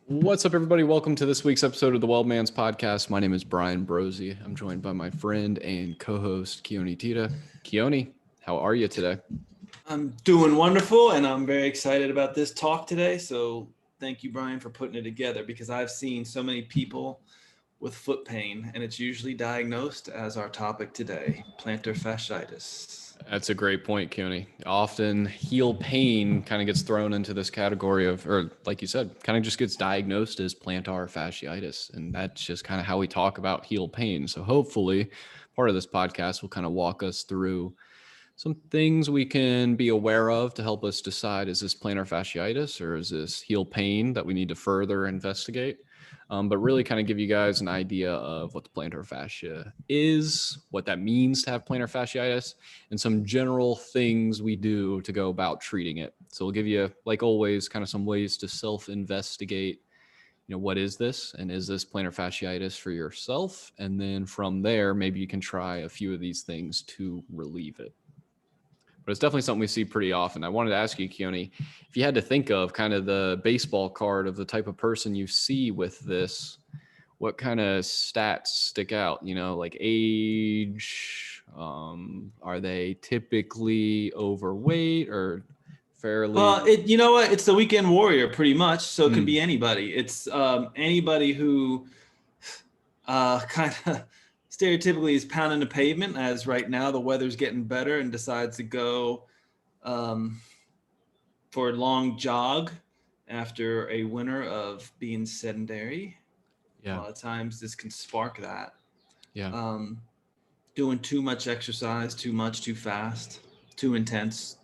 What's up, everybody? Welcome to this week's episode of the Wellman's Podcast. My name is Brian Brosey. I'm joined by my friend and co-host Keoni Tita. Keoni, how are you today? I'm doing wonderful, and I'm very excited about this talk today. So thank you, Brian, for putting it together, because I've seen so many people with foot pain, and it's usually diagnosed as our topic today, plantar fasciitis. That's a great point, Keoni. Often heel pain kind of gets thrown into this category of, or like you said, kind of just gets diagnosed as plantar fasciitis. And that's just kind of how we talk about heel pain. So hopefully part of this podcast will kind of walk us through some things we can be aware of to help us decide, is this plantar fasciitis or is this heel pain that we need to further investigate? But really kind of give you guys an idea of what the plantar fascia is, what that means to have plantar fasciitis, and some general things we do to go about treating it. So we'll give you, like always, kind of some ways to self-investigate, what is this? And is this plantar fasciitis for yourself? And then from there, maybe you can try a few of these things to relieve it. But it's definitely something we see pretty often. I wanted to ask you, Keoni, if you had to think of kind of the baseball card of the type of person you see with this, what kind of stats stick out? Like age, are they typically overweight or fairly? Well, you know what? It's the weekend warrior, pretty much. So it could be anybody. It's anybody who kind of stereotypically is pounding the pavement, as right now the weather's getting better, and decides to go for a long jog after a winter of being sedentary. A Yeah. lot of times this can spark that. Yeah. Doing too much exercise, too much, too fast, too intense.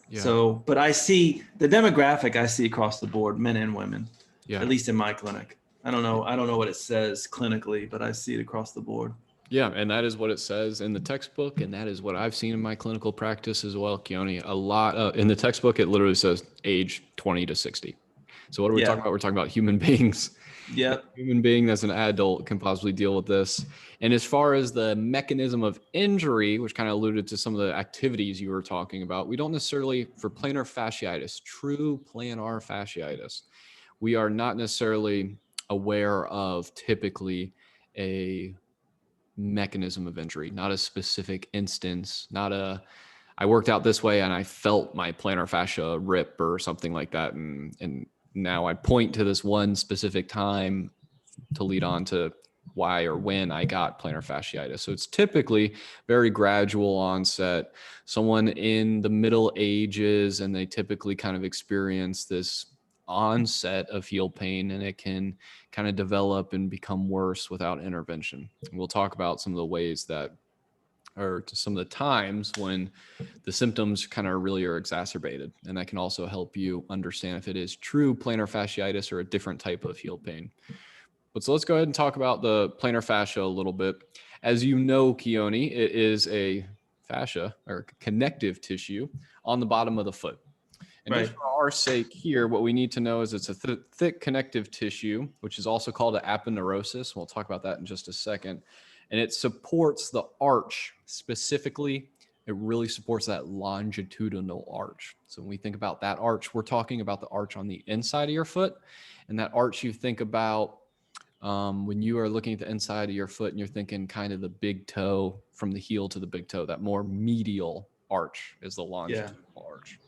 Yeah. So, but I see the demographic I see across the board, men and women, Yeah. at least in my clinic. I don't know what it says clinically, but I see it across the board. Yeah, and that is what it says in the textbook, and that is what I've seen in my clinical practice as well, Keoni. A lot in the textbook, it literally says age 20 to 60. So what are we talking about? We're talking about human beings. Yep. A human being that's an adult can possibly deal with this. And as far as the mechanism of injury, which kind of alluded to some of the activities you were talking about, we don't necessarily, for plantar fasciitis, true plantar fasciitis, we are not necessarily aware of typically a mechanism of injury, not a specific instance, not a, I worked out this way and I felt my plantar fascia rip or something like that. And now I point to this one specific time to lead on to why or when I got plantar fasciitis. So it's typically very gradual onset, someone in the middle ages, and they typically kind of experience this onset of heel pain, and it can kind of develop and become worse without intervention. And we'll talk about some of the ways that, or some of the times when the symptoms kind of really are exacerbated. And that can also help you understand if it is true plantar fasciitis or a different type of heel pain. But so let's go ahead and talk about the plantar fascia a little bit. As you know, Keoni, it is a fascia or connective tissue on the bottom of the foot. And just for our sake here, what we need to know is it's a thick connective tissue, which is also called an aponeurosis. We'll talk about that in just a second. And it supports the arch specifically. It really supports that longitudinal arch. So when we think about that arch, we're talking about the arch on the inside of your foot. And that arch you think about when you are looking at the inside of your foot and you're thinking kind of the big toe from the heel to the big toe, that more medial arch is the longitudinal arch.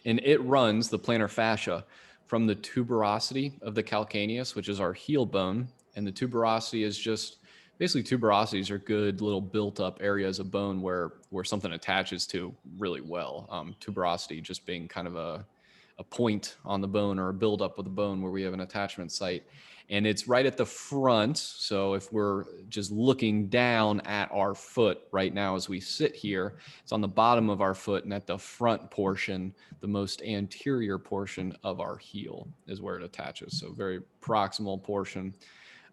And it runs the plantar fascia from the tuberosity of the calcaneus, which is our heel bone. And the tuberosity is just basically, tuberosities are good little built up areas of bone where something attaches to really well. Tuberosity just being kind of a point on the bone or a buildup of the bone where we have an attachment site. And it's right at the front. So if we're just looking down at our foot right now as we sit here, it's on the bottom of our foot, and at the front portion, the most anterior portion of our heel is where it attaches. So very proximal portion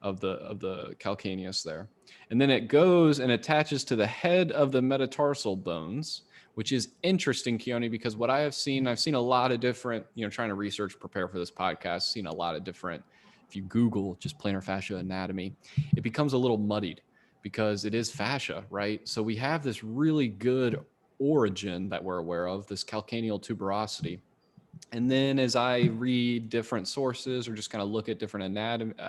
of the calcaneus there. And then it goes and attaches to the head of the metatarsal bones, which is interesting, Keoni, because what I've seen a lot of different, trying to research, prepare for this podcast, seen a lot of different, if you Google just plantar fascia anatomy, it becomes a little muddied because it is fascia, right? So we have this really good origin that we're aware of, this calcaneal tuberosity. And then as I read different sources or just kind of look at different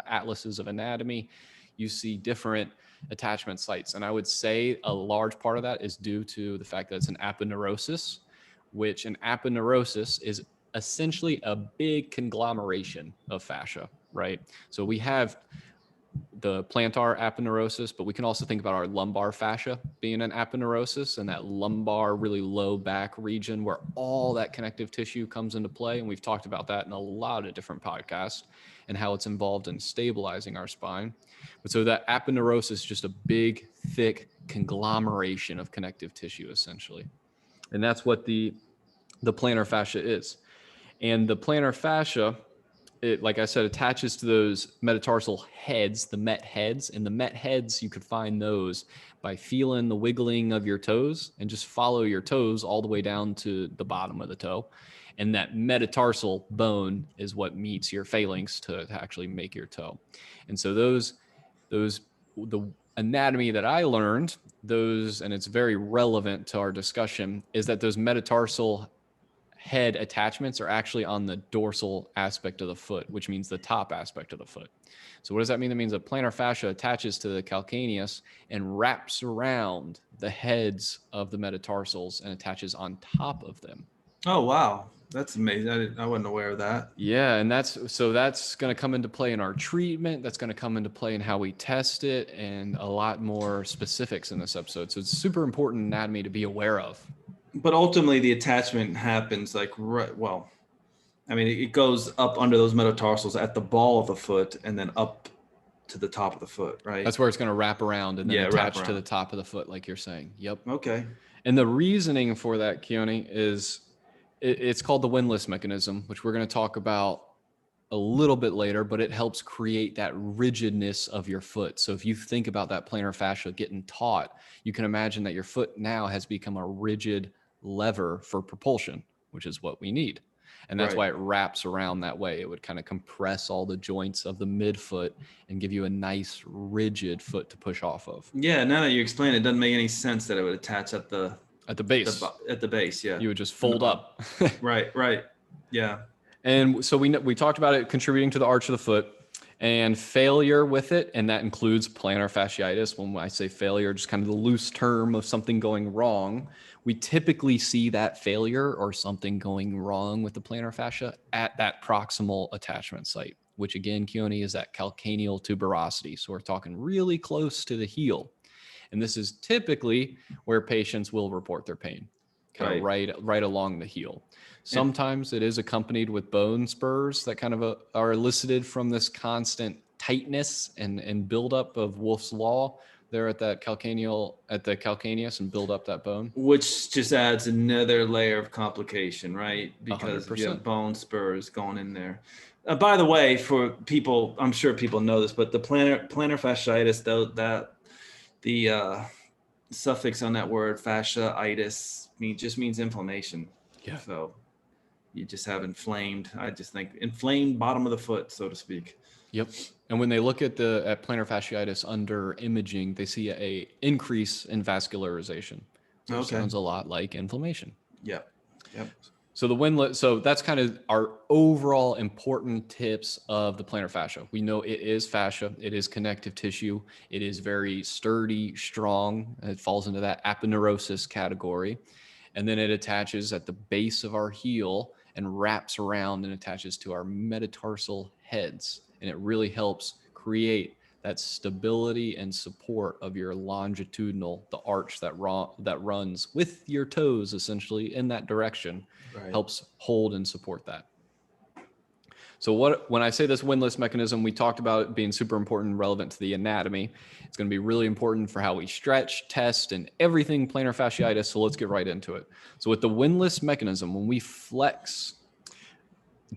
atlases of anatomy, you see different attachment sites. And I would say a large part of that is due to the fact that it's an aponeurosis, which an aponeurosis is essentially a big conglomeration of fascia, right? So we have the plantar aponeurosis, but we can also think about our lumbar fascia being an aponeurosis, and that lumbar really low back region where all that connective tissue comes into play. And we've talked about that in a lot of different podcasts and how it's involved in stabilizing our spine. But so that aponeurosis is just a big, thick conglomeration of connective tissue, essentially. And that's what the plantar fascia is. And the plantar fascia, it, like I said, attaches to those metatarsal heads, the met heads. And the met heads, you could find those by feeling the wiggling of your toes and just follow your toes all the way down to the bottom of the toe. And that metatarsal bone is what meets your phalanx to actually make your toe. And so the anatomy that I learned, and it's very relevant to our discussion, is that those metatarsal head attachments are actually on the dorsal aspect of the foot, which means the top aspect of the foot. So what does that mean? That means that plantar fascia attaches to the calcaneus and wraps around the heads of the metatarsals and attaches on top of them. Oh, wow. That's amazing. I wasn't aware of that. Yeah, and that's going to come into play in our treatment. That's going to come into play in how we test it, and a lot more specifics in this episode. So it's super important anatomy to be aware of. But ultimately, the attachment happens it goes up under those metatarsals at the ball of the foot and then up to the top of the foot, right? That's where it's going to wrap around and then attach to the top of the foot, like you're saying. Yep. Okay. And the reasoning for that, Keoni, is it's called the Windlass Mechanism, which we're going to talk about a little bit later, but it helps create that rigidness of your foot. So if you think about that plantar fascia getting taut, you can imagine that your foot now has become a rigid lever for propulsion, which is what we need. And that's why it wraps around that way. It would kind of compress all the joints of the midfoot and give you a nice rigid foot to push off of. Yeah, now that you explain it, doesn't make any sense that it would attach at the base. At the base, yeah. You would just fold up. Right. Yeah. And so we talked about it contributing to the arch of the foot and failure with it, and that includes plantar fasciitis. When I say failure, just kind of the loose term of something going wrong, we typically see that failure or something going wrong with the plantar fascia at that proximal attachment site, which again, Keoni, is that calcaneal tuberosity. So we're talking really close to the heel. And this is typically where patients will report their pain, kind of right along the heel. Sometimes it is accompanied with bone spurs that kind of are elicited from this constant tightness and buildup of Wolff's Law there at the calcaneus and build up that bone. Which just adds another layer of complication, right? Because 100%. you have bone spurs going in there. By the way, for people, I'm sure people know this, but the plantar fasciitis, though, that the suffix on that word fasciitis just means inflammation. Yeah. So you just have inflamed bottom of the foot, so to speak. Yep. And when they look at plantar fasciitis under imaging, they see a increase in vascularization. So it sounds a lot like inflammation. Yep. So that's kind of our overall important tips of the plantar fascia. We know it is fascia. It is connective tissue. It is very sturdy, strong. It falls into that aponeurosis category. And then it attaches at the base of our heel and wraps around and attaches to our metatarsal heads. And it really helps create that stability and support of your longitudinal, the arch that runs with your toes essentially in that direction, helps hold and support that. So when I say this windlass mechanism, we talked about it being super important and relevant to the anatomy. It's going to be really important for how we stretch, test, and everything plantar fasciitis. So let's get right into it. So with the windlass mechanism, when we flex,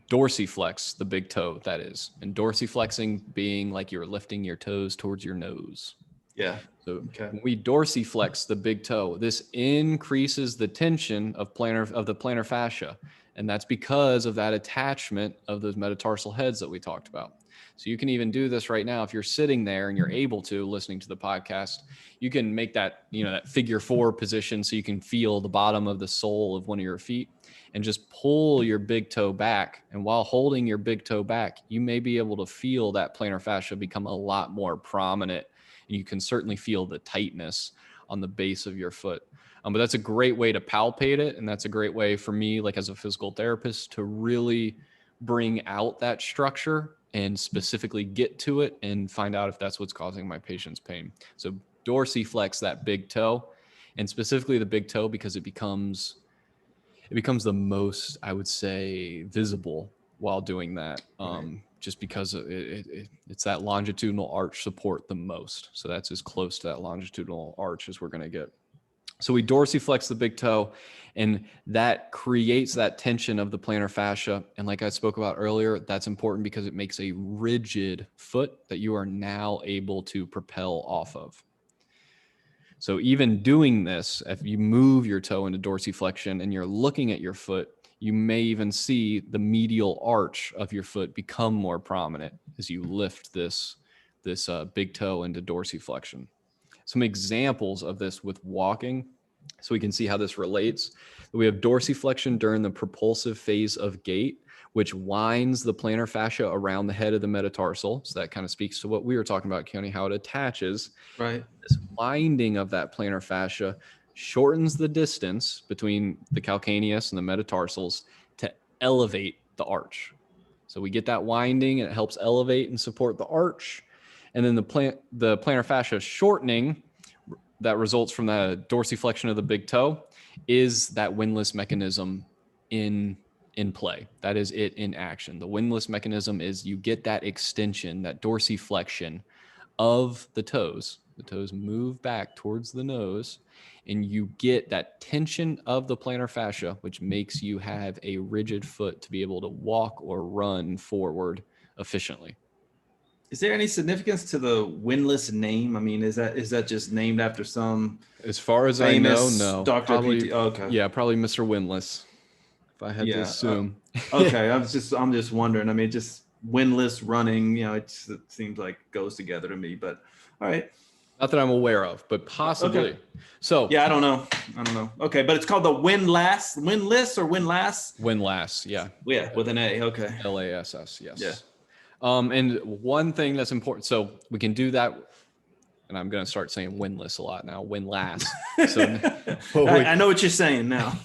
dorsiflex the big toe, that is, and dorsiflexing being like you're lifting your toes towards your nose. Yeah. So when we dorsiflex the big toe, this increases the tension of the plantar fascia. And that's because of that attachment of those metatarsal heads that we talked about. So you can even do this right now. If you're sitting there and you're able to, listening to the podcast, you can make that, that figure 4 position so you can feel the bottom of the sole of one of your feet. and just pull your big toe back. And while holding your big toe back, you may be able to feel that plantar fascia become a lot more prominent. And you can certainly feel the tightness on the base of your foot. But that's a great way to palpate it. And that's a great way for me, like as a physical therapist, to really bring out that structure and specifically get to it and find out if that's what's causing my patient's pain. So dorsiflex that big toe, and specifically the big toe, because it becomes the most, I would say, visible while doing that. Just because it's that longitudinal arch support the most. So that's as close to that longitudinal arch as we're going to get. So we dorsiflex the big toe, and that creates that tension of the plantar fascia. And like I spoke about earlier, that's important because it makes a rigid foot that you are now able to propel off of. So even doing this, if you move your toe into dorsiflexion and you're looking at your foot, you may even see the medial arch of your foot become more prominent as you lift this big toe into dorsiflexion. Some examples of this with walking, so we can see how this relates. We have dorsiflexion during the propulsive phase of gait, which winds the plantar fascia around the head of the metatarsal. So that kind of speaks to what we were talking about, Keoni, how it attaches. Right. This winding of that plantar fascia shortens the distance between the calcaneus and the metatarsals to elevate the arch. So we get that winding, and it helps elevate and support the arch. And then the plantar fascia shortening that results from the dorsiflexion of the big toe is that windlass mechanism in play. That is it in action. The windlass mechanism is you get that extension, that dorsiflexion of the toes. The toes move back towards the nose, and you get that tension of the plantar fascia, which makes you have a rigid foot to be able to walk or run forward efficiently. Is there any significance to the windlass name? I mean, is that just named after some? As far as I know, no. Doctor? Probably, Oh, okay. Yeah, probably Mr. Windlass, if I had to assume. Okay, I'm just wondering. I mean, just windlass running. It seems like goes together to me. But all right. Not that I'm aware of, but possibly. Okay. So yeah, I don't know. Okay, but it's called the windlass or windlass. Windlass, yeah. Yeah, with an A. Okay. LASS, yes. Yeah. And one thing that's important, so we can do that, and I'm going to start saying windlass a lot now, windlass. So I know what you're saying now.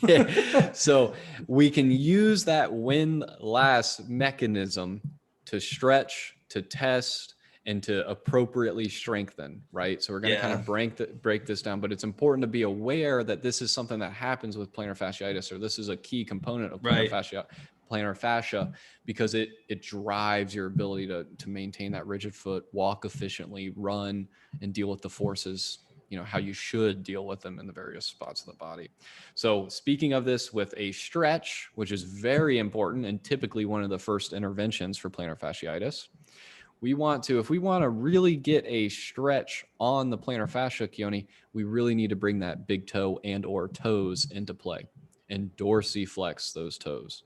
So we can use that windlass mechanism to stretch, to test, and to appropriately strengthen, right? So we're going to kind of break this down, but it's important to be aware that this is something that happens with plantar fasciitis, or this is a key component of plantar fascia, because it drives your ability to maintain that rigid foot, walk efficiently, run, and deal with the forces, how you should deal with them in the various spots of the body. So speaking of this with a stretch, which is very important and typically one of the first interventions for plantar fasciitis, if we want to really get a stretch on the plantar fascia, Keoni, we really need to bring that big toe and or toes into play and dorsiflex those toes.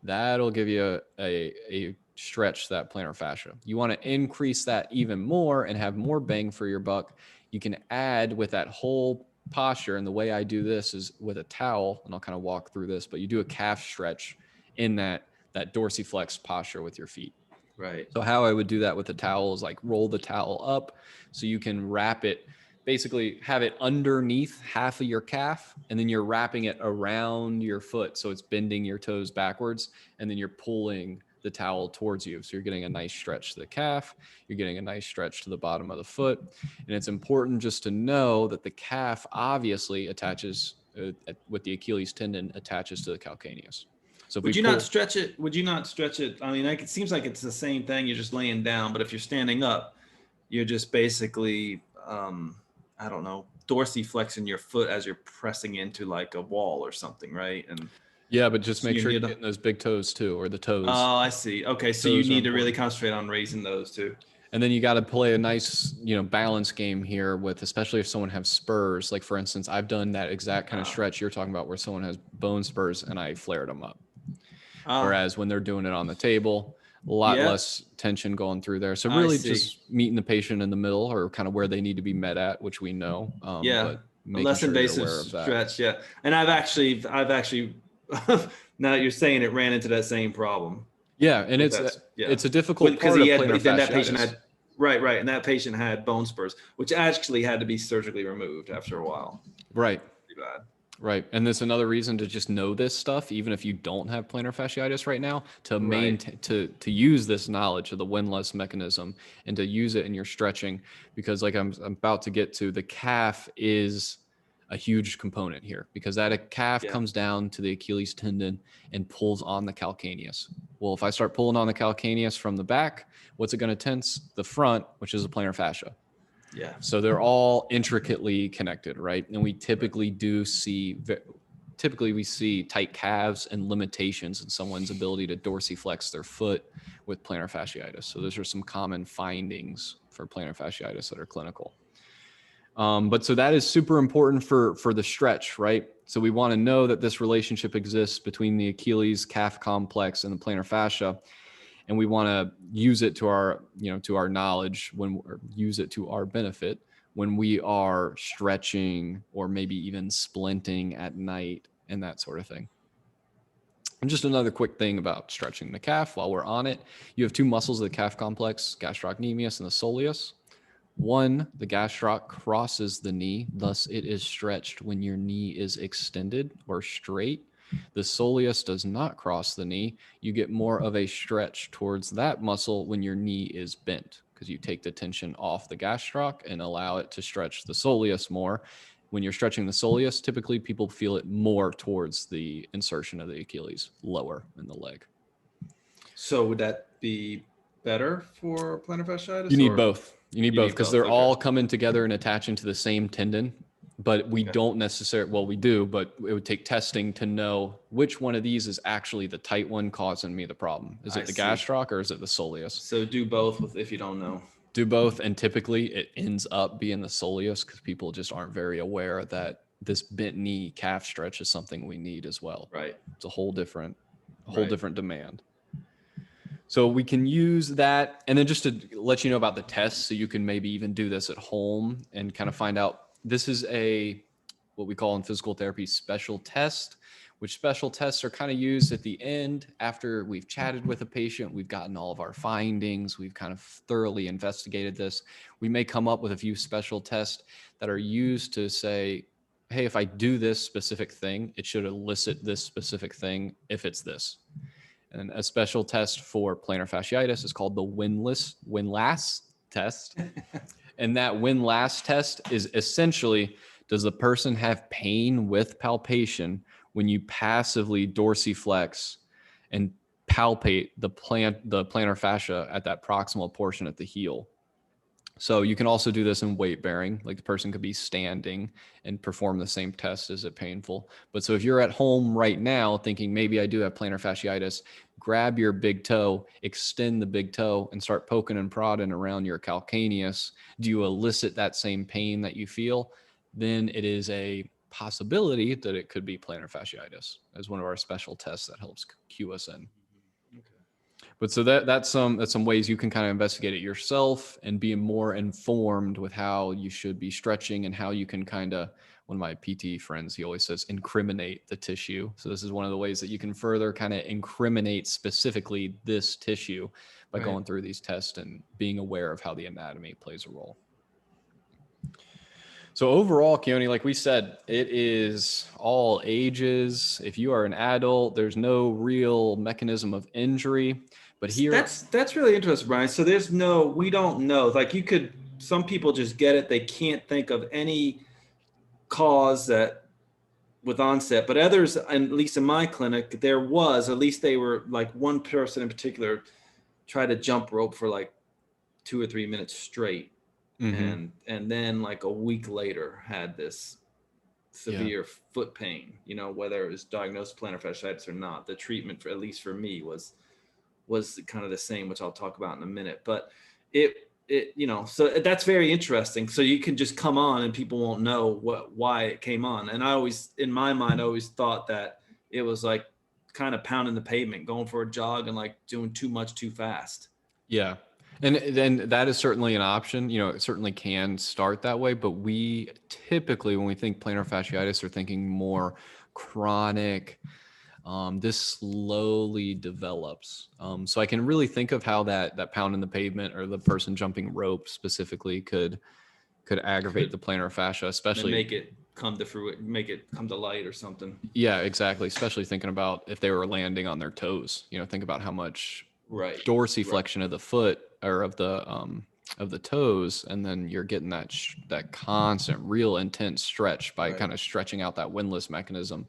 That'll give you a stretch that plantar fascia. You want to increase that even more and have more bang for your buck. You can add with that whole posture. And the way I do this is with a towel, and I'll kind of walk through this, but you do a calf stretch in that dorsiflex posture with your feet. Right. So how I would do that with the towel is like roll the towel up so you can wrap it, basically have it underneath half of your calf, and then you're wrapping it around your foot. So it's bending your toes backwards, and then you're pulling the towel towards you. So you're getting a nice stretch to the calf. You're getting a nice stretch to the bottom of the foot. And it's important just to know that the calf obviously attaches with the Achilles tendon attaches to the calcaneus. So would you not stretch it? I mean, it seems like it's the same thing. You're just laying down, but if you're standing up, you're just basically, I don't know, dorsiflexing your foot as you're pressing into like a wall or something, right? And yeah, but just make sure you're getting those big toes too, or the toes. Oh, I see. Okay, so you need to really concentrate on raising those too. And then you got to play a nice, balance game here with, especially if someone has spurs. Like for instance, I've done that exact kind of stretch you're talking about where someone has bone spurs and I flared them up. Whereas when they're doing it on the table, a lot less tension going through there. So really just meeting the patient in the middle, or kind of where they need to be met at, which we know. But less invasive stretch. Yeah. And I've actually now you're saying it ran into that same problem. Yeah, and it's a difficult Because part he of had, plantar but then that patient fasciitis. had, right, and that patient had bone spurs, which actually had to be surgically removed after a while. Right. Pretty bad. Right. And there's another reason to just know this stuff, even if you don't have plantar fasciitis right now, to maintain, to use this knowledge of the Windlass mechanism and to use it in your stretching, because like I'm about to get to, the calf is a huge component here, because that calf comes down to the Achilles tendon and pulls on the calcaneus. Well, if I start pulling on the calcaneus from the back, what's it going to tense? The front, which is the plantar fascia. Yeah. So they're all intricately connected, right? And we typically we see tight calves and limitations in someone's ability to dorsiflex their foot with plantar fasciitis. So those are some common findings for plantar fasciitis that are clinical. But so that is super important for the stretch, right? So we want to know that this relationship exists between the Achilles calf complex and the plantar fascia, and we want to use it to our, to our knowledge, or use it to our benefit when we are stretching or maybe even splinting at night and that sort of thing. And just another quick thing about stretching the calf while we're on it, you have two muscles of the calf complex, gastrocnemius and the soleus. One, the gastroc crosses the knee, thus it is stretched when your knee is extended or straight. The soleus does not cross the knee. You get more of a stretch towards that muscle when your knee is bent, because you take the tension off the gastroc and allow it to stretch the soleus more. When you're stretching the soleus, typically people feel it more towards the insertion of the Achilles, lower in the leg. So would that be better for plantar fasciitis? You need both. You need both, because they're all coming together and attaching to the same tendon. But we don't necessarily, well, we do, but it would take testing to know which one of these is actually the tight one causing me the problem. Is it the gastroc or is it the soleus? So do both if you don't know. Do both, and typically it ends up being the soleus, because people just aren't very aware that this bent knee calf stretch is something we need as well. Right. It's a whole different demand. So we can use that. And then just to let you know about the tests, so you can maybe even do this at home and kind of find out, this is what we call in physical therapy special test, which special tests are kind of used at the end after we've chatted with a patient, we've gotten all of our findings, we've kind of thoroughly investigated this. We may come up with a few special tests that are used to say, hey, if I do this specific thing, it should elicit this specific thing if it's this. And a special test for plantar fasciitis is called the Windlass test. And that Windlass test is essentially, does the person have pain with palpation when you passively dorsiflex and palpate the plantar fascia at that proximal portion at the heel? So you can also do this in weight bearing, like the person could be standing and perform the same test. Is it painful? But so if you're at home right now thinking maybe I do have plantar fasciitis, grab your big toe, extend the big toe and start poking and prodding around your calcaneus. Do you elicit that same pain that you feel? Then it is a possibility that it could be plantar fasciitis, as one of our special tests that helps cue us in. But so that's some ways you can kind of investigate it yourself and be more informed with how you should be stretching, and how you can kind of, one of my PT friends, he always says, incriminate the tissue. So this is one of the ways that you can further kind of incriminate specifically this tissue by going through these tests and being aware of how the anatomy plays a role. So overall, Keoni, like we said, it is all ages. If you are an adult, there's no real mechanism of injury. But here, that's really interesting, Brian. So we don't know. Like some people just get it. They can't think of any cause that with onset, but others, at least in my clinic, there was, at least they were like, one person in particular tried to jump rope for like 2 or 3 minutes straight. And then like a week later had this severe foot pain, whether it was diagnosed plantar fasciitis or not. The treatment, for at least for me, was kind of the same, which I'll talk about in a minute. But so that's very interesting. So you can just come on and people won't know why it came on. And in my mind, I always thought that it was like kind of pounding the pavement, going for a jog and like doing too much too fast. Yeah. And then that is certainly an option. It certainly can start that way, but we typically, when we think plantar fasciitis, are thinking more chronic, this slowly develops. So I can really think of how that pound in the pavement or the person jumping rope specifically could aggravate the plantar fascia, especially make it come to light or something. Yeah, exactly. Especially thinking about if they were landing on their toes. Think about how much dorsiflexion of the foot or of the toes, and then you're getting that constant, real intense stretch by kind of stretching out that windlass mechanism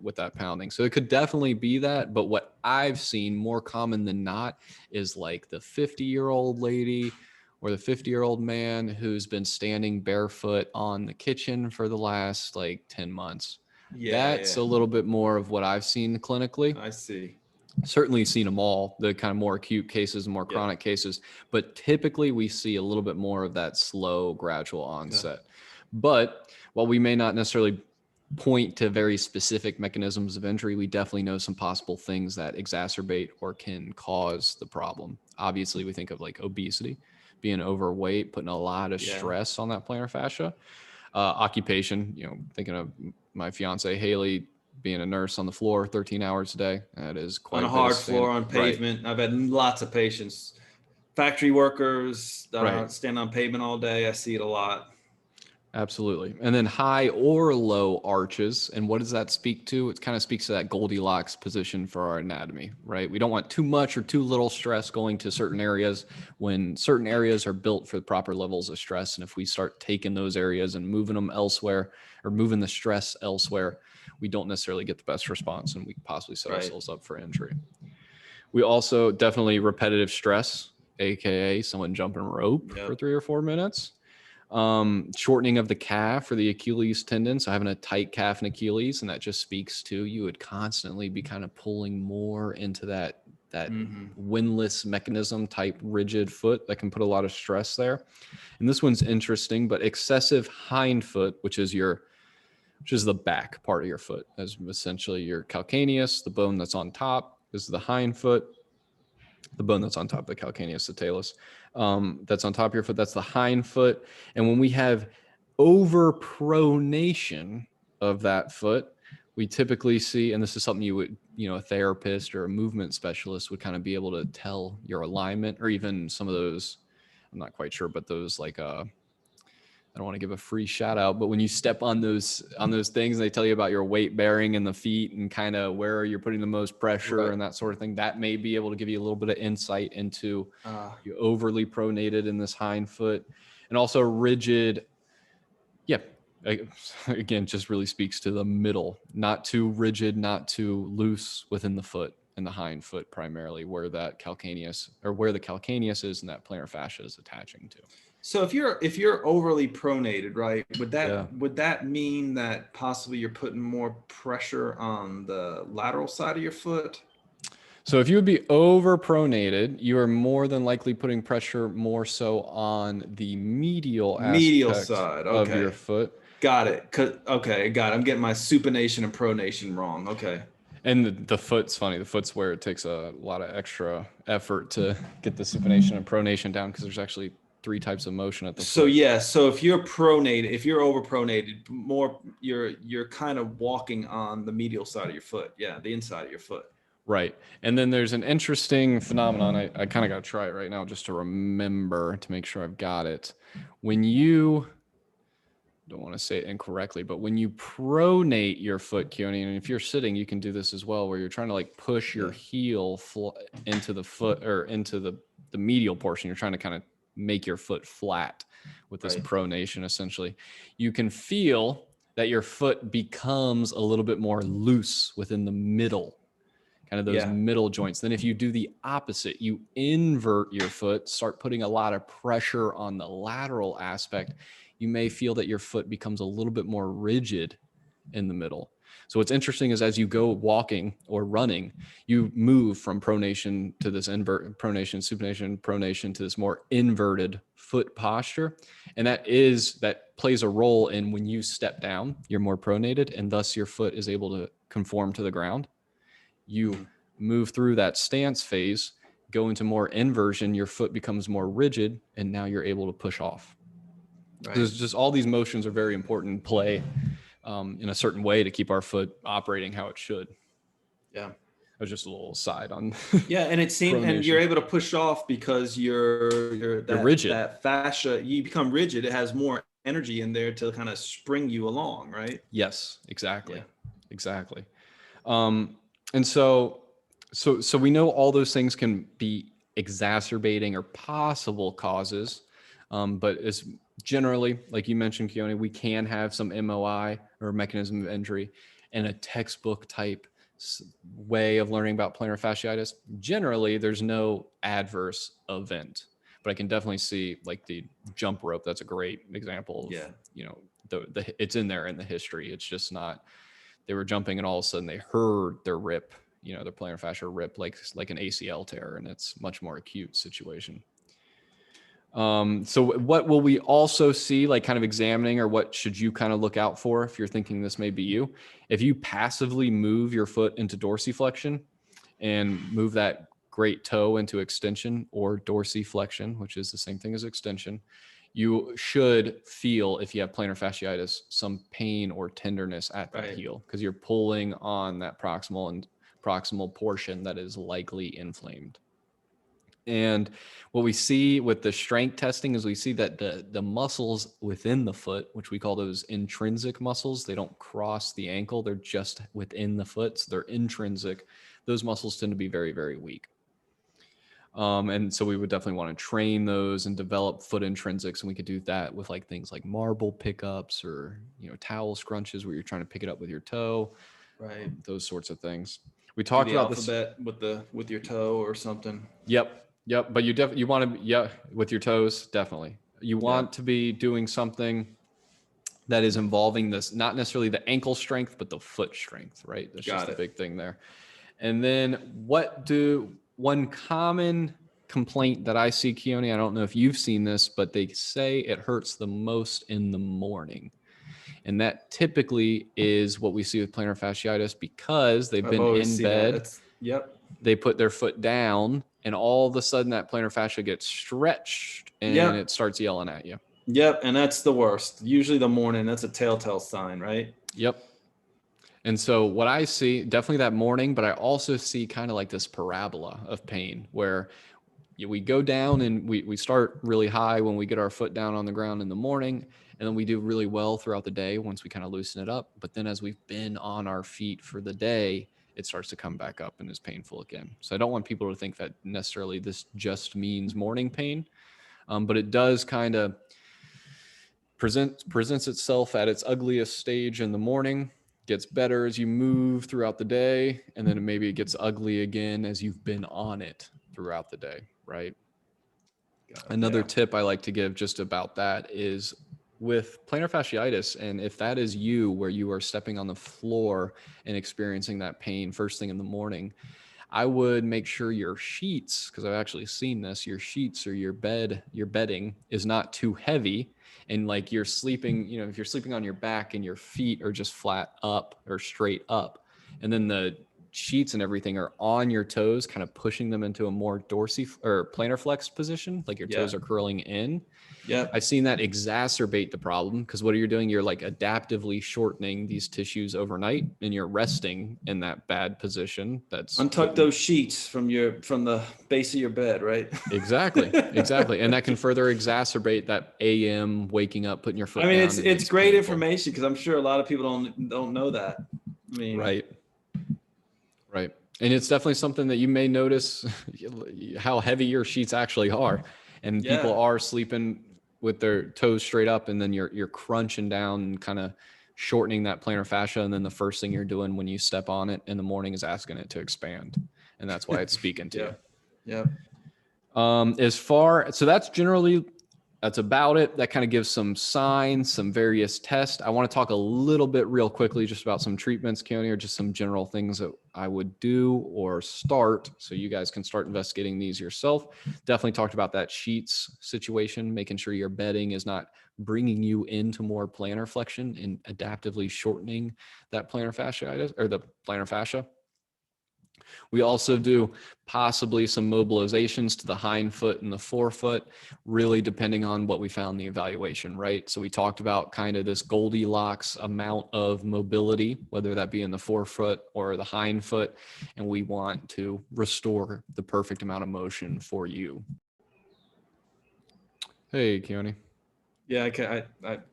with that pounding. So it could definitely be that. But what I've seen more common than not is like the 50-year-old lady or the 50-year-old man who's been standing barefoot on the kitchen for the last like 10 months. That's a little bit more of what I've seen clinically. I see. Certainly seen them all, the kind of more acute cases and more chronic cases, but typically we see a little bit more of that slow, gradual onset. But while we may not necessarily point to very specific mechanisms of injury, we definitely know some possible things that exacerbate or can cause the problem. Obviously, we think of like obesity, being overweight, putting a lot of stress on that plantar fascia. Occupation, thinking of my fiance Haley being a nurse on the floor 13 hours a day. That is quite on a hard floor on pavement. Right. I've had lots of patients, factory workers that stand on pavement all day. I see it a lot. Absolutely. And then high or low arches. And what does that speak to? It kind of speaks to that Goldilocks position for our anatomy, right? We don't want too much or too little stress going to certain areas when certain areas are built for the proper levels of stress. And if we start taking those areas and moving them elsewhere or moving the stress elsewhere, we don't necessarily get the best response and we can possibly set ourselves up for injury. We also definitely repetitive stress, AKA someone jumping rope for 3 or 4 minutes. Shortening of the calf or the Achilles tendon. So having a tight calf and Achilles, and that just speaks to you would constantly be kind of pulling more into that windlass mechanism type rigid foot that can put a lot of stress there. And this one's interesting, but excessive hind foot, which is the back part of your foot, as essentially your calcaneus, the bone that's on top. This is the hind foot. The bone that's on top of the calcaneus, the talus, that's on top of your foot, that's the hind foot. And when we have overpronation of that foot, we typically see, and this is something you would, a therapist or a movement specialist would kind of be able to tell your alignment, or even some of those, I'm not quite sure, but those like, I don't want to give a free shout out, but when you step on those things, they tell you about your weight bearing in the feet and kind of where you're putting the most pressure and that sort of thing. That may be able to give you a little bit of insight into you overly pronated in this hind foot, and also rigid. Yeah. Again, just really speaks to the middle, not too rigid, not too loose within the foot and the hind foot, primarily where the calcaneus is and that plantar fascia is attaching to. So if you're overly pronated, right, would that mean that possibly you're putting more pressure on the lateral side of your foot? So if you would be overpronated, you are more than likely putting pressure more so on the medial side of your foot. Got it. Okay, got it. I'm getting my supination and pronation wrong. Okay. And the foot's funny. The foot's where it takes a lot of extra effort to get the supination and pronation down, because there's actually 3 types of motion at the foot. So if you're overpronated, more you're kind of walking on the medial side of your foot. Yeah, the inside of your foot. Right. And then there's an interesting phenomenon. I kind of got to try it right now just to remember, to make sure I've got it. When you, don't want to say it incorrectly, but when you pronate your foot, Keoni, and if you're sitting, you can do this as well, where you're trying to like push your heel into the foot or into the medial portion. You're trying to kind of make your foot flat with this pronation, essentially. You can feel that your foot becomes a little bit more loose within the middle, kind of those middle joints. Then if you do the opposite, you invert your foot, start putting a lot of pressure on the lateral aspect, you may feel that your foot becomes a little bit more rigid in the middle. So what's interesting is as you go walking or running, you move from pronation to this pronation, supination, pronation to this more inverted foot posture. And that plays a role in when you step down, you're more pronated, and thus your foot is able to conform to the ground. You move through that stance phase, go into more inversion, your foot becomes more rigid, and now you're able to push off. There's just all these motions are very important in play in a certain way to keep our foot operating how it should. Yeah. That was just a little side on Yeah, and it seems, and you're pronation. able to push off because you're You're rigid. that fascia. You become rigid. It has more energy in there to kind of spring you along, right? Yes, Yeah. exactly. Exactly. Um, and so we know all those things can be exacerbating or possible causes. But it's generally, like you mentioned, Keoni, we can have some MOI or mechanism of injury and a textbook type way of learning about plantar fasciitis. Generally, there's no adverse event, but I can definitely see like the jump rope. That's a great example of, Yeah. the it's in there in the history. It's just not, they were jumping and all of a sudden they heard their rip, their plantar fascia rip like an ACL tear, and it's much more acute situation. So what will we also see, like kind of examining, or what should you kind of look out for if you're thinking this may be you? If you passively move your foot into dorsiflexion and move that great toe into extension, or dorsiflexion, which is the same thing as extension, you should feel, if you have plantar fasciitis, some pain or tenderness at that Right. heel, because you're pulling on that proximal portion that is likely inflamed. And what we see with the strength testing is we see that the muscles within the foot, which we call those intrinsic muscles, they don't cross the ankle, they're just within the foot, so they're intrinsic. Those muscles tend to be very, very weak. And so we would definitely want to train those and develop foot intrinsics. And we could do that with like things like marble pickups, or, towel scrunches where you're trying to pick it up with your toe, Right. those sorts of things. We Do talked the about this. alphabet with your toe or something. Yep. Yep. But you want to, yeah, with your toes, definitely. You Yeah. want to be doing something that is involving this, not necessarily the ankle strength, but the foot strength, right? That's just Got the it. big thing there. And then one common complaint that I see, Keoni, I don't know if you've seen this, but they say it hurts the most in the morning. And that typically is what we see with plantar fasciitis, because they've I've been always in see that. bed, It's Yep. they put their foot down, and all of a sudden that plantar fascia gets stretched and Yep. it starts yelling at you. Yep. And that's the worst. Usually the morning. That's a telltale sign, right? Yep. And so what I see, definitely that morning, but I also see kind of like this parabola of pain where we go down and we start really high when we get our foot down on the ground in the morning, and then we do really well throughout the day once we kind of loosen it up. But then as we've been on our feet for the day, it starts to come back up and is painful again. So I don't want people to think that necessarily this just means morning pain, but it does kind of presents itself at its ugliest stage in the morning, gets better as you move throughout the day, and then maybe it gets ugly again as you've been on it throughout the day, right? Another Yeah. tip I like to give just about that is with plantar fasciitis, and if that is you, where you are stepping on the floor and experiencing that pain first thing in the morning, I would make sure your sheets, because I've actually seen this, your sheets or your bedding is not too heavy. And like you're sleeping, if you're sleeping on your back and your feet are just flat up or straight up, and then the sheets and everything are on your toes, kind of pushing them into a more or plantar flexed position, like your Yeah. toes are curling in. Yep. I've seen that exacerbate the problem, because what are you doing? You're like adaptively shortening these tissues overnight, and you're resting in that bad position. That's what Untuck you those sheets from the base of your bed, right? exactly, exactly. And that can further exacerbate that AM waking up, putting your I foot mean, down, and it's it's great painful. information because I'm sure a lot of people don't know that. I mean, Right. Right. And it's definitely something that you may notice how heavy your sheets actually are. And people yeah, are sleeping with their toes straight up, and then you're crunching down and kind of shortening that plantar fascia. And then the first thing you're doing when you step on it in the morning is asking it to expand. And that's why it's speaking to yeah, you. yeah, So that's about it. That kind of gives some signs, some various tests. I want to talk a little bit real quickly just about some treatments, Keoni, or just some general things that I would do or start, so you guys can start investigating these yourself. Definitely talked about that sheets situation, making sure your bedding is not bringing you into more plantar flexion and adaptively shortening that plantar fasciitis or the plantar fascia. We also do possibly some mobilizations to the hind foot and the forefoot, really depending on what we found in the evaluation, right? So we talked about kind of this Goldilocks amount of mobility, whether that be in the forefoot or the hind foot, and we want to restore the perfect amount of motion for you. Hey, Keoni. Yeah,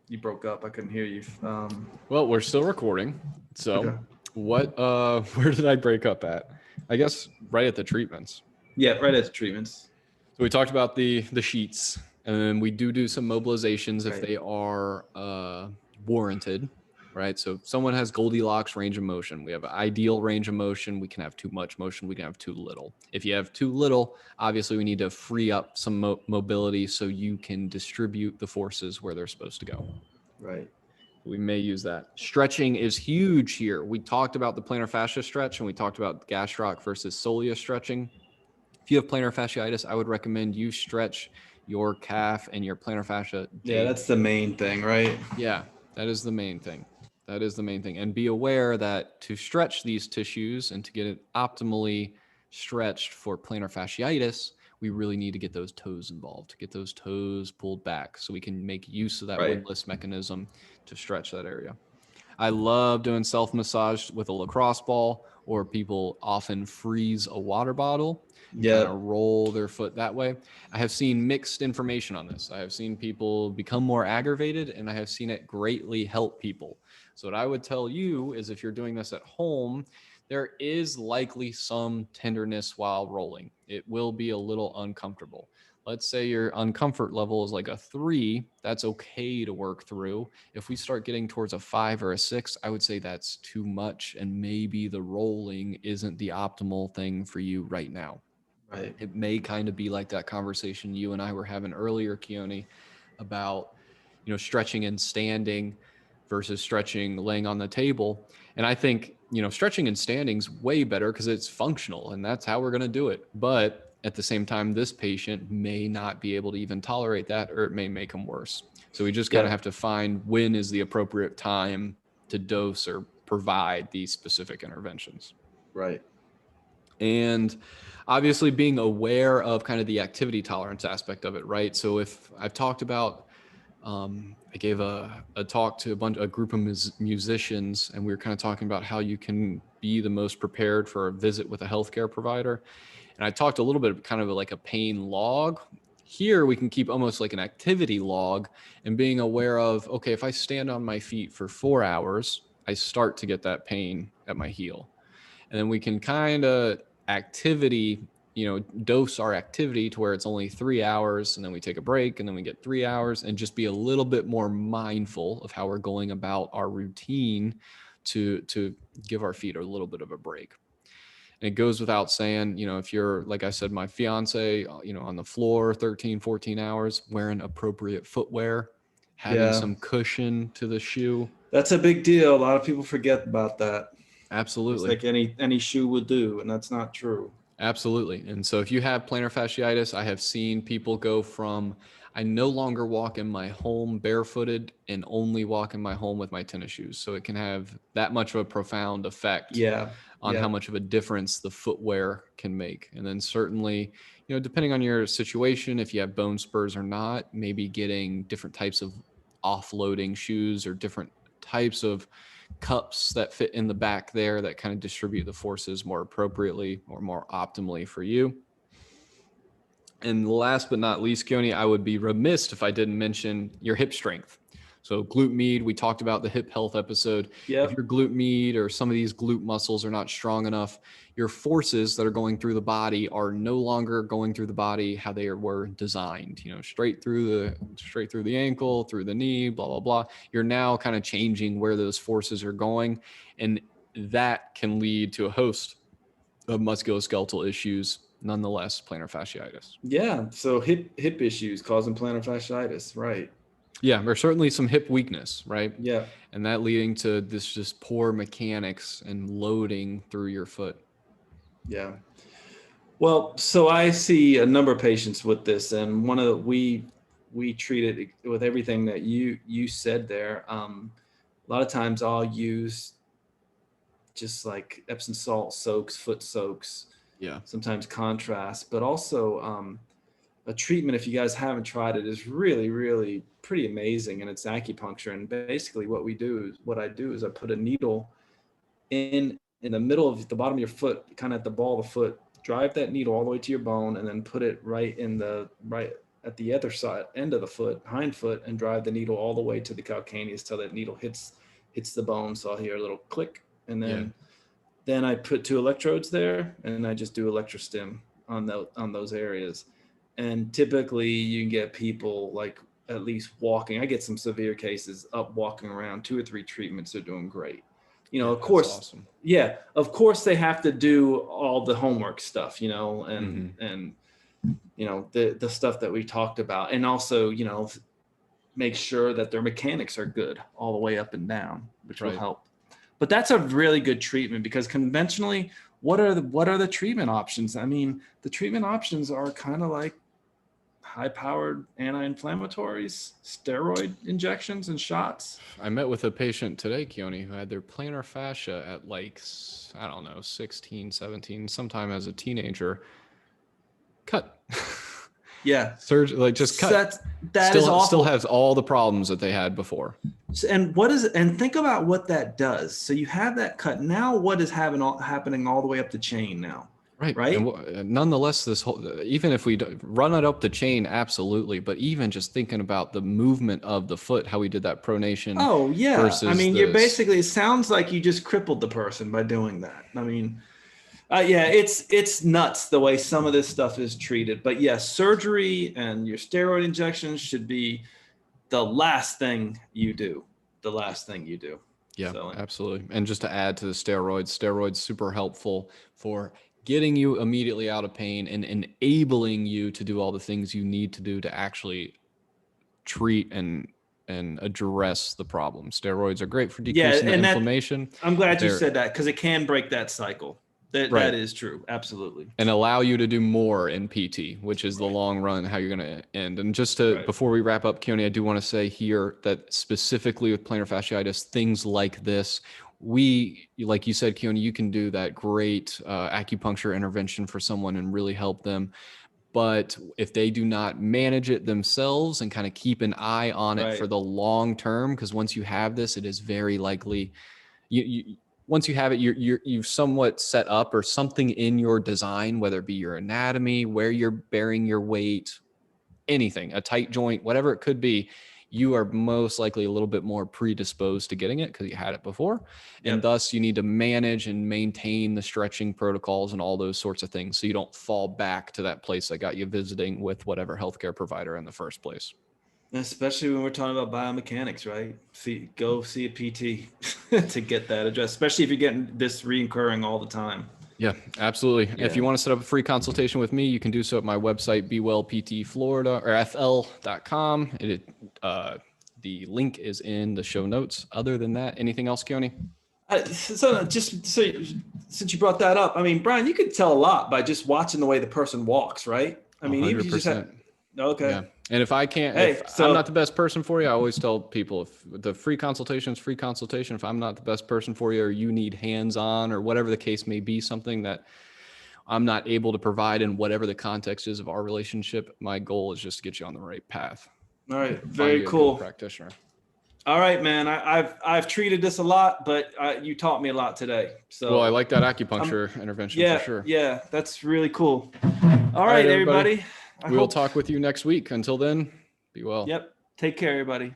you broke up. I couldn't hear you. Well, we're still recording. So Okay. where did I break up at? I guess right at the treatments. Yeah, right at the treatments. So we talked about the sheets, and then we do some mobilizations if Right. they are warranted, right? So if someone has Goldilocks range of motion, we have an ideal range of motion. We can have too much motion. We can have too little. If you have too little, obviously we need to free up some mobility so you can distribute the forces where they're supposed to go. Right. We may use that. Stretching is huge here. We talked about the plantar fascia stretch, and we talked about gastroc versus soleus stretching. If you have plantar fasciitis, I would recommend you stretch your calf and your plantar fascia daily. Yeah, that's the main thing, right? Yeah, that is the main thing. That is the main thing. And be aware that to stretch these tissues and to get it optimally stretched for plantar fasciitis, we really need to get those toes involved, get those toes pulled back so we can make use of that windlass mechanism to stretch that area. I love doing self-massage with a lacrosse ball, or people often freeze a water bottle and kind of roll their foot that way. I have seen mixed information on this. I have seen people become more aggravated, and I have seen it greatly help people. So what I would tell you is, if you're doing this at home, there is likely some tenderness while rolling. It will be a little uncomfortable. Let's say your uncomfort level is like a 3, that's okay to work through. If we start getting towards a 5 or a 6, I would say that's too much, and maybe the rolling isn't the optimal thing for you right now. Right. It may kind of be like that conversation you and I were having earlier, Keoni, about, stretching and standing versus stretching laying on the table. And I think, stretching and standing's way better because it's functional, and that's how we're going to do it. But at the same time, this patient may not be able to even tolerate that, or it may make them worse. So we just kind of have to find when is the appropriate time to dose or provide these specific interventions. Right. And obviously being aware of kind of the activity tolerance aspect of it, right? So if I've talked about, I gave a talk to a group of musicians, and we were kind of talking about how you can be the most prepared for a visit with a healthcare provider. And I talked a little bit of kind of like a pain log. Here we can keep almost like an activity log, and being aware of, okay, if I stand on my feet for 4 hours, I start to get that pain at my heel. And then we can kind of dose our activity to where it's only 3 hours, and then we take a break, and then we get 3 hours, and just be a little bit more mindful of how we're going about our routine to give our feet a little bit of a break. And it goes without saying, if you're, like I said, my fiance, on the floor 13, 14 hours, wearing appropriate footwear, having some cushion to the shoe. That's a big deal. A lot of people forget about that. Absolutely. It's like any shoe would do, and that's not true. Absolutely. And so if you have plantar fasciitis, I have seen people go from, I no longer walk in my home barefooted and only walk in my home with my tennis shoes. So it can have that much of a profound effect on how much of a difference the footwear can make. And then certainly, depending on your situation, if you have bone spurs or not, maybe getting different types of offloading shoes or different types of cups that fit in the back there that kind of distribute the forces more appropriately or more optimally for you. And last but not least, Keoni, I would be remiss if I didn't mention your hip strength. So glute med, we talked about the hip health episode. If your glute med or some of these glute muscles are not strong enough, your forces that are going through the body are no longer going through the body how they were designed, straight through the ankle, through the knee, blah, blah, blah. You're now kind of changing where those forces are going. And that can lead to a host of musculoskeletal issues, nonetheless, plantar fasciitis. Yeah. So hip issues causing plantar fasciitis, right? Yeah, there's certainly some hip weakness, right? Yeah. And that leading to this just poor mechanics and loading through your foot. Yeah. Well, so I see a number of patients with this, and we treat it with everything that you said there. A lot of times I'll use just like Epsom salt soaks, foot soaks, Yeah. sometimes contrast, but also a treatment, if you guys haven't tried it, is really, really pretty amazing. And it's acupuncture. And basically what I do is I put a needle in the middle of the bottom of your foot, kind of at the ball of the foot, drive that needle all the way to your bone, and then put it right at the other side end of the foot, hind foot, and drive the needle all the way to the calcaneus till that needle hits the bone. So I'll hear a little click, and then I put 2 electrodes there, and I just do electrostim on those areas. And typically you can get people like at least walking. I get some severe cases up walking around 2 or 3 treatments. They're doing great. Of course, awesome. Yeah, of course they have to do all the homework stuff, and the stuff that we talked about, and also, make sure that their mechanics are good all the way up and down, which will help. But that's a really good treatment, because conventionally, what are the treatment options? I mean, the treatment options are kind of like high-powered anti-inflammatories, steroid injections and shots. I met with a patient today, Keoni, who had their plantar fascia at like, I don't know, 16, 17, sometime as a teenager. Cut. Yeah. Surgery, like just cut. That is awful. Still has all the problems that they had before. And think about what that does. So you have that cut. Now what is happening all the way up the chain now? Right. And nonetheless, even if we run it up the chain, absolutely. But even just thinking about the movement of the foot, how we did that pronation. Oh yeah. I mean, you're basically, it sounds like you just crippled the person by doing that. I mean, it's nuts the way some of this stuff is treated. But yes, surgery and your steroid injections should be the last thing you do. Yeah, absolutely. And just to add to the steroids super helpful for getting you immediately out of pain and enabling you to do all the things you need to do to actually treat and address the problem. Steroids are great for decreasing the inflammation. I'm glad you said that, because it can break that cycle. That is true. Absolutely. And allow you to do more in PT, which is the long run, how you're going to end. And just before we wrap up, Keoni, I do want to say here that specifically with plantar fasciitis, things like this, like you said, Keoni, you can do that great acupuncture intervention for someone and really help them. But if they do not manage it themselves and kind of keep an eye on it for the long term, because once you have this, it is very likely once you have it, you've somewhat set up, or something in your design, whether it be your anatomy, where you're bearing your weight, anything, a tight joint, whatever it could be, you are most likely a little bit more predisposed to getting it because you had it before. And thus you need to manage and maintain the stretching protocols and all those sorts of things, so you don't fall back to that place that got you visiting with whatever healthcare provider in the first place. Especially when we're talking about biomechanics, right? Go see a PT to get that addressed, especially if you're getting this reoccurring all the time. Yeah, absolutely. Yeah. If you want to set up a free consultation with me, you can do so at my website, B.Well PT Florida, or FL.com. The link is in the show notes. Other than that, anything else, Keoni? Since you brought that up, I mean, Brian, you could tell a lot by just watching the way the person walks, right? I mean, 100%. Even if you just okay. Yeah. And if I can't, I'm not the best person for you, I always tell people, if the free consultation is free consultation, if I'm not the best person for you, or you need hands-on, or whatever the case may be, something that I'm not able to provide in whatever the context is of our relationship, my goal is just to get you on the right path. All right. Very cool. Practitioner. All right, man. I've treated this a lot, but you taught me a lot today. So, well, I like that acupuncture intervention for sure. Yeah, that's really cool. All right, everybody. We'll talk with you next week. Until then, be well. Yep. Take care, everybody.